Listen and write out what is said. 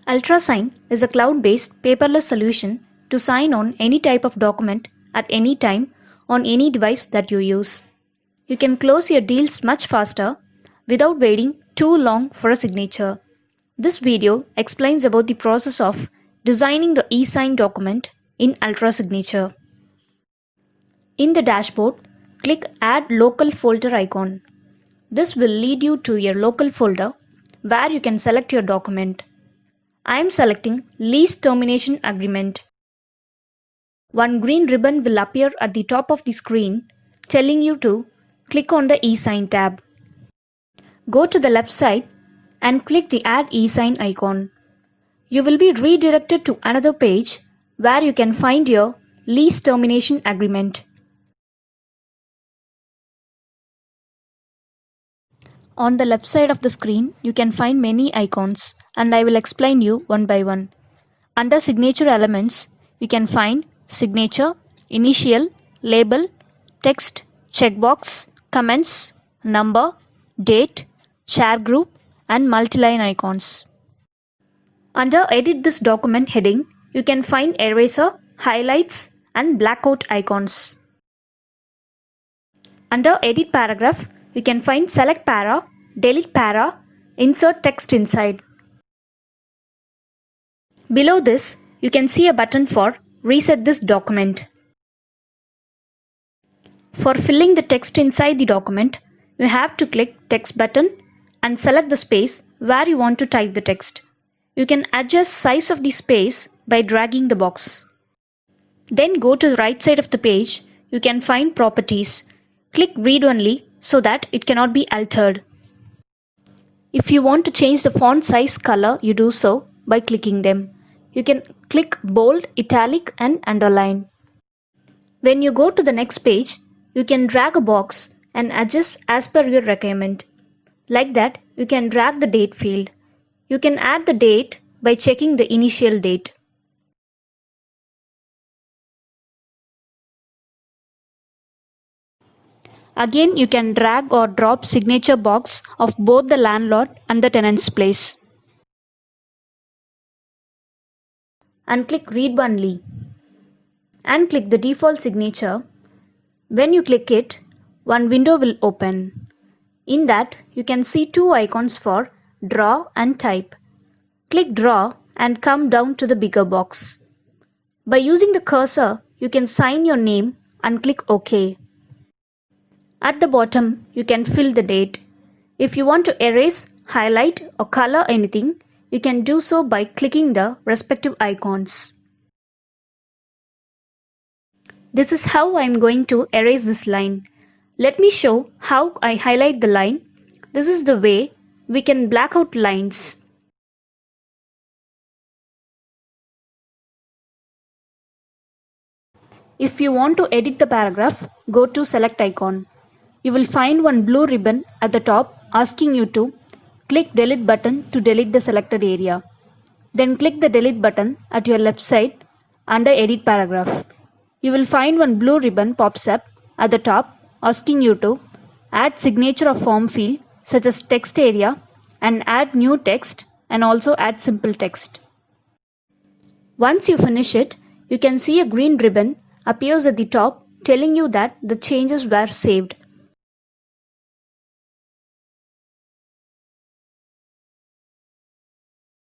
UltraSign is a cloud-based paperless solution to sign on any type of document at any time on any device that you use. You can close your deals much faster without waiting too long for a signature. This video explains about the process of designing the e-sign document in UltraSignature. In the dashboard, click Add Local Folder icon. This will lead you to your local folder where you can select your document. I am selecting Lease Termination Agreement. One green ribbon will appear at the top of the screen telling you to click on the e-sign tab. Go to the left side and click the Add e-sign icon. You will be redirected to another page where you can find your lease termination agreement. On the left side of the screen, you can find many icons, and I will explain you one by one. Under signature elements, you can find signature, initial, label, text, checkbox, comments, number, date, share group, and multi-line icons. Under Edit this document heading, you can find eraser, highlights, and blackout icons. Under Edit paragraph, you can find Select para, Delete para, Insert text inside. Below this, you can see a button for Reset this document. For filling the text inside the document, you have to click Text button and select the space where you want to type the text. You can adjust size of the space by dragging the box. Then go to the right side of the page. You can find Properties. Click Read Only so that it cannot be altered. If you want to change the font size color, you do so by clicking them. You can click Bold, Italic, and Underline. When you go to the next page, you can drag a box and adjust as per your requirement. Like that, you can drag the date field. You can add the date by checking the initial date. Again, you can drag or drop signature box of both the landlord and the tenant's place. And click Read Only. And click the default signature. When you click it, one window will open. In that, you can see two icons for Draw and Type. Click Draw and come down to the bigger box. By using the cursor, you can sign your name and click OK. At the bottom, you can fill the date. If you want to erase, highlight, or color anything, you can do so by clicking the respective icons. This is how I am going to erase this line. Let me show how I highlight the line. This is the way we can black out lines. If you want to edit the paragraph, go to Select icon. You will find one blue ribbon at the top asking you to click Delete button to delete the selected area. Then click the Delete button at your left side under Edit paragraph. You will find one blue ribbon pops up at the top asking you to add signature or form field such as text area and add new text and also add simple text. Once you finish it, you can see a green ribbon appears at the top telling you that the changes were saved.